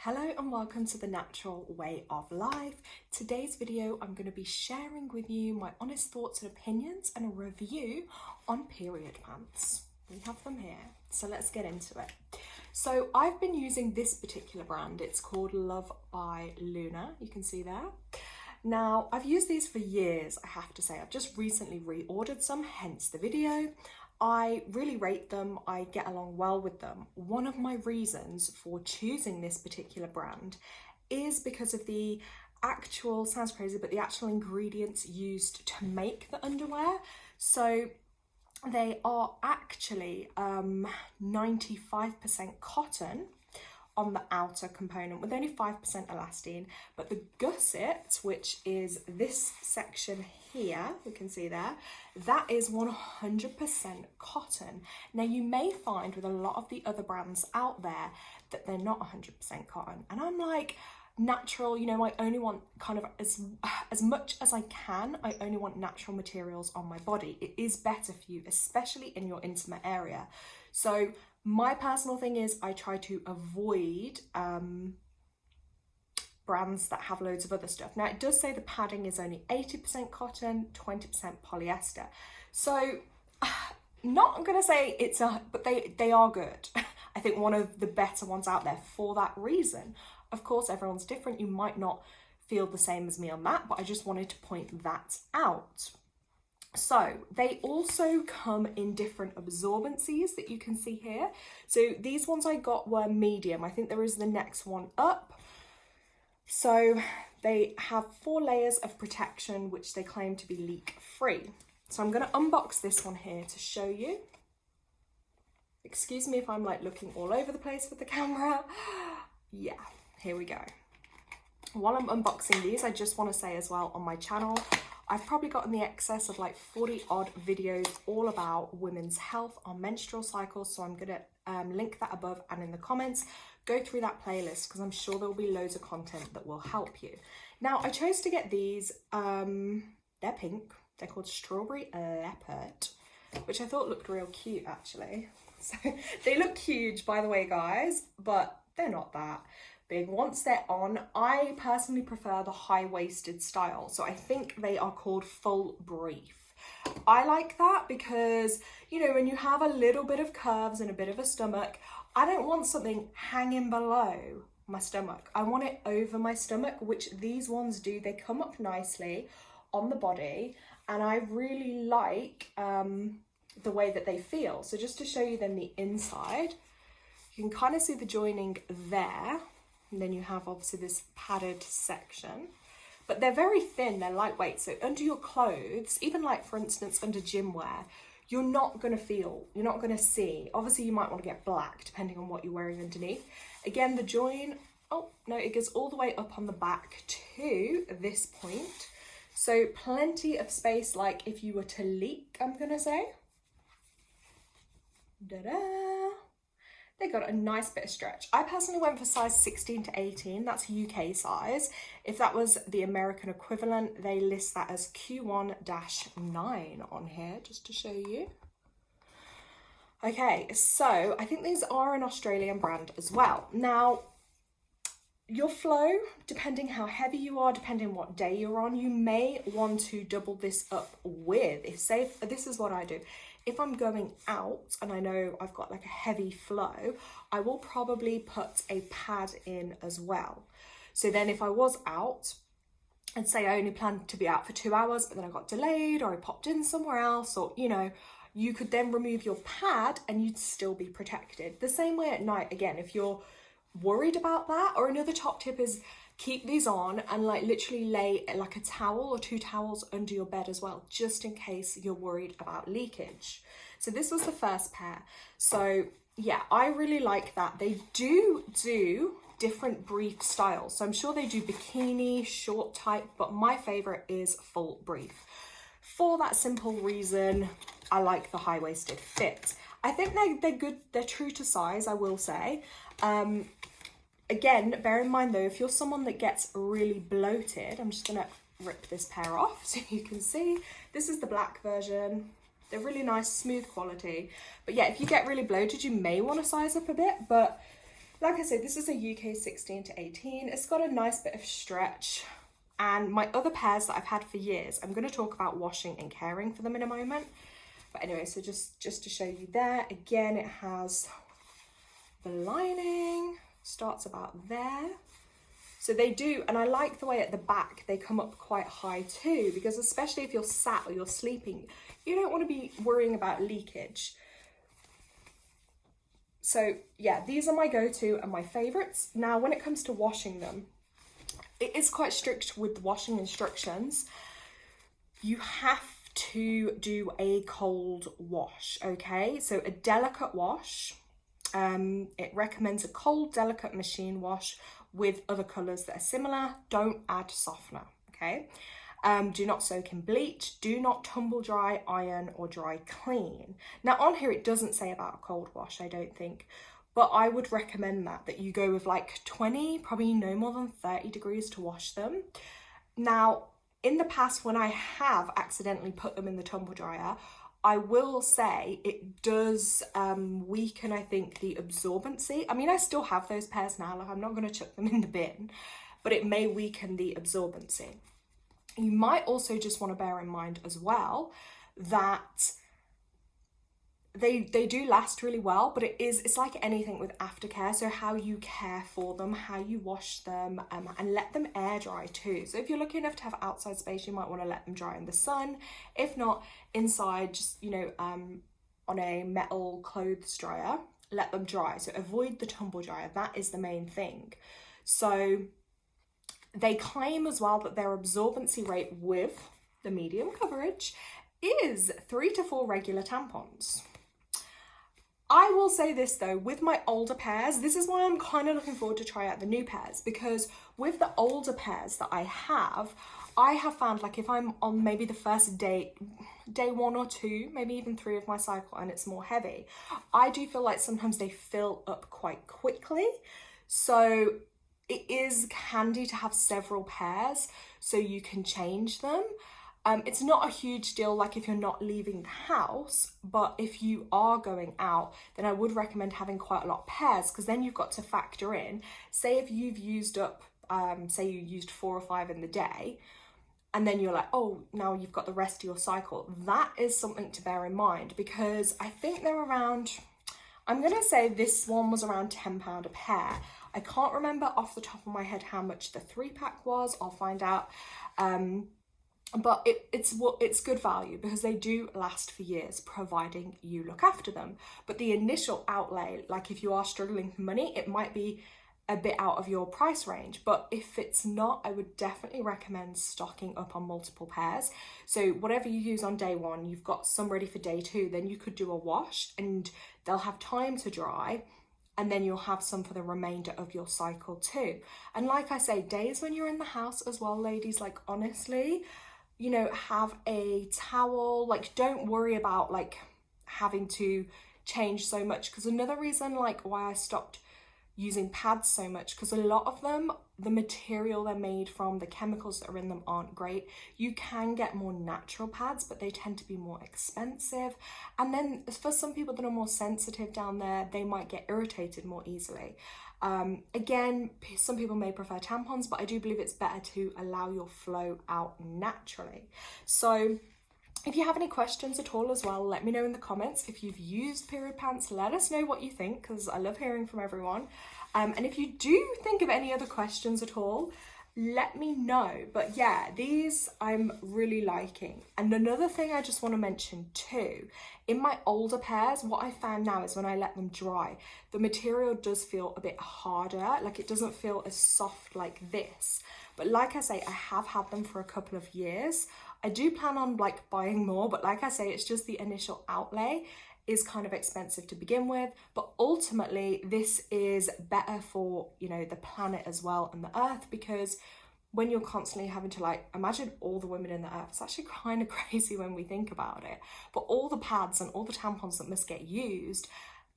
Hello and welcome to the Natural Way of Life. Today's video I'm going to be sharing with you my honest thoughts and opinions and a review on period pants. We have them here, so let's get into it. So I've been using this particular brand. It's called Love by Luna, you can see there. Now I've used these for years, I have to say. I've just recently reordered some, hence the video. I really rate them, I get along well with them. One of my reasons for choosing this particular brand is because of the actual, sounds crazy, but the actual ingredients used to make the underwear. So they are actually 95% cotton on the outer component with only 5% elastane, but the gusset, which is this section here, you can see there, that is 100% cotton. Now you may find with a lot of the other brands out there that they're not 100% cotton, and I'm like, natural, you know, I only want kind of as much as I can, I only want natural materials on my body. It is better for you, especially in your intimate area. So my personal thing is I try to avoid brands that have loads of other stuff. Now it does say the padding is only 80% cotton, 20% polyester. So not gonna say it's but they are good. I think one of the better ones out there for that reason. Of course, everyone's different. You might not feel the same as me on that, but I just wanted to point that out. So they also come in different absorbencies that you can see here. So these ones I got were medium. I think there is the next one up. So they have 4 layers of protection, which they claim to be leak free. So I'm going to unbox this one here to show you. Excuse me if I'm like looking all over the place with the camera. Yeah, here we go. While I'm unboxing these, I just want to say as well, on my channel, I've probably gotten the excess of like 40 odd videos all about women's health on menstrual cycles. So I'm going to link that above and in the comments. Go through that playlist because I'm sure there'll be loads of content that will help you. Now I chose to get these, they're pink. They're called Strawberry Leopard, which I thought looked real cute actually. So they look huge, by the way, guys, but they're not that big. Once they're on, I personally prefer the high-waisted style. So I think they are called full brief. I like that because, you know, when you have a little bit of curves and a bit of a stomach, I don't want something hanging below my stomach. I want it over my stomach, which these ones do. They come up nicely on the body, and I really like the way that they feel. So just to show you then the inside, you can kind of see the joining there. And then you have obviously this padded section, but they're very thin, they're lightweight. So under your clothes, even like for instance, under gym wear, you're not gonna feel, you're not gonna see. Obviously you might want to get black depending on what you're wearing underneath. Again, the join, oh no, it goes all the way up on the back to this point. So plenty of space, like if you were to leak, I'm gonna say. Da-da. They got a nice bit of stretch. I personally went for size 16 to 18, that's UK size. If that was the American equivalent, they list that as Q1-9 on here, just to show you. Okay, so I think these are an Australian brand as well. Now, your flow, depending how heavy you are, depending what day you're on, you may want to double this up with, say, this is what I do. If I'm going out and I know I've got like a heavy flow, I will probably put a pad in as well. So then if I was out and say I only planned to be out for 2 hours, but then I got delayed or I popped in somewhere else, or, you know, you could then remove your pad and you'd still be protected. The same way at night, again, if you're worried about that, or another top tip is keep these on and like literally lay like a towel or 2 towels under your bed as well, just in case you're worried about leakage. So this was the first pair. So yeah, I really like that. They do different brief styles. So I'm sure they do bikini, short type, but my favorite is full brief. For that simple reason, I like the high-waisted fit. I think they're good, they're true to size, I will say. Again, bear in mind though, if you're someone that gets really bloated, I'm just gonna rip this pair off so you can see. This is the black version. They're really nice, smooth quality. But yeah, if you get really bloated, you may want to size up a bit, but Like I said, this is a UK 16 to 18. It's got a nice bit of stretch. And my other pairs that I've had for years, I'm going to talk about washing and caring for them in a moment. But anyway, so just to show you there, again, it has the lining, starts about there. So they do, and I like the way at the back they come up quite high too, because especially if you're sat or you're sleeping, you don't want to be worrying about leakage. So yeah, these are my go-to and my favorites. Now, when it comes to washing them, it is quite strict with washing instructions. You have to do a cold wash, okay? So a delicate wash. It recommends a cold, delicate machine wash with other colours that are similar. Don't add softener, okay? Do not soak in bleach. Do not tumble dry, iron or dry clean. Now on here it doesn't say about a cold wash, I don't think, but I would recommend that you go with like 20, probably no more than 30 degrees to wash them. Now, in the past when I have accidentally put them in the tumble dryer, I will say it does weaken, I think, the absorbency. I mean, I still have those pairs now, like I'm not going to chuck them in the bin, but it may weaken the absorbency. You might also just want to bear in mind as well that they do last really well, but it's like anything with aftercare. So how you care for them, how you wash them, and let them air dry too. So if you're lucky enough to have outside space, you might want to let them dry in the sun. If not, inside, just, you know, on a metal clothes dryer, let them dry. So avoid the tumble dryer. That is the main thing. So they claim as well that their absorbency rate with the medium coverage is 3 to 4 regular tampons. I will say this though, with my older pairs, this is why I'm kind of looking forward to try out the new pairs, because with the older pairs that I have found, like if I'm on maybe the first day 1 or 2, maybe even 3 of my cycle and it's more heavy, I do feel like sometimes they fill up quite quickly. So it is handy to have several pairs so you can change them. It's not a huge deal like if you're not leaving the house, but if you are going out, then I would recommend having quite a lot of pairs, because then you've got to factor in, say if you've used up, say you used 4 or 5 in the day, and then you're like, oh, now you've got the rest of your cycle. That is something to bear in mind, because I think they're around, I'm going to say this one was around £10 a pair. I can't remember off the top of my head how much the 3-pack was. I'll find out. But it's good value because they do last for years, providing you look after them. But the initial outlay, like if you are struggling for money, it might be a bit out of your price range. But if it's not, I would definitely recommend stocking up on multiple pairs. So whatever you use on day 1, you've got some ready for day 2, then you could do a wash and they'll have time to dry. And then you'll have some for the remainder of your cycle too. And like I say, days when you're in the house as well, ladies, like honestly, you know, have a towel, like don't worry about like having to change so much. Because another reason like why I stopped using pads so much, because a lot of them, the material they're made from, the chemicals that are in them aren't great. You can get more natural pads, but they tend to be more expensive. And then for some people that are more sensitive down there, they might get irritated more easily. Again, some people may prefer tampons, but I do believe it's better to allow your flow out naturally. So if you have any questions at all as well, let me know in the comments. If you've used period pants, let us know what you think, because I love hearing from everyone. And if you do think of any other questions at all, let me know. But yeah, these I'm really liking. And another thing I just want to mention too, in my older pairs, what I found now is when I let them dry, the material does feel a bit harder, like it doesn't feel as soft like this. But like I say, I have had them for a couple of years. I do plan on like buying more, but like I say, it's just the initial outlay is kind of expensive to begin with, but ultimately this is better for, you know, the planet as well and the earth, because when you're constantly having to like, imagine all the women in the earth, it's actually kind of crazy when we think about it, but all the pads and all the tampons that must get used,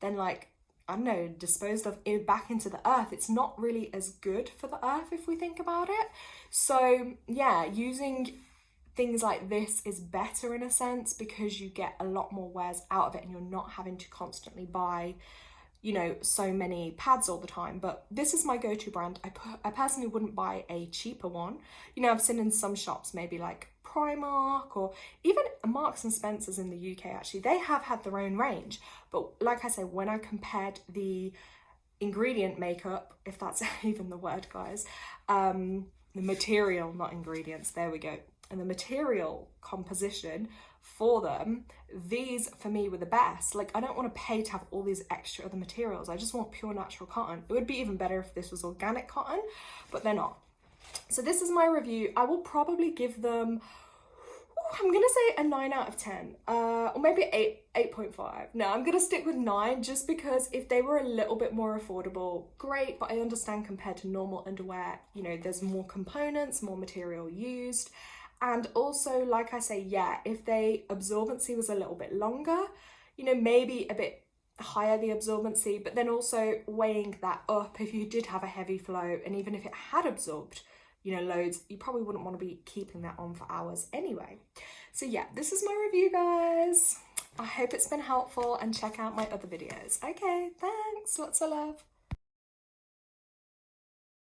then like, I don't know, disposed of back into the earth, it's not really as good for the earth if we think about it. So yeah, using things like this is better in a sense, because you get a lot more wears out of it and you're not having to constantly buy, you know, so many pads all the time, but this is my go-to brand. I personally wouldn't buy a cheaper one. You know, I've seen in some shops, maybe like Primark or even Marks and Spencer's in the UK, actually, they have had their own range. But like I say, when I compared the ingredient makeup, if that's even the word, guys, the material, not ingredients, there we go, and the material composition for them, these for me were the best. Like, I don't want to pay to have all these extra other materials. I just want pure natural cotton. It would be even better if this was organic cotton, but they're not. So this is my review. I will probably give them, I'm gonna say a 9 out of 10, or maybe 8.5. No, I'm gonna stick with 9, just because if they were a little bit more affordable, great, but I understand compared to normal underwear, you know, there's more components, more material used. And also, like I say, yeah, if the absorbency was a little bit longer, you know, maybe a bit higher the absorbency, but then also weighing that up, if you did have a heavy flow, and even if it had absorbed, you know, loads, you probably wouldn't want to be keeping that on for hours anyway. So yeah, this is my review, guys. I hope it's been helpful, and check out my other videos. Okay, thanks, lots of love.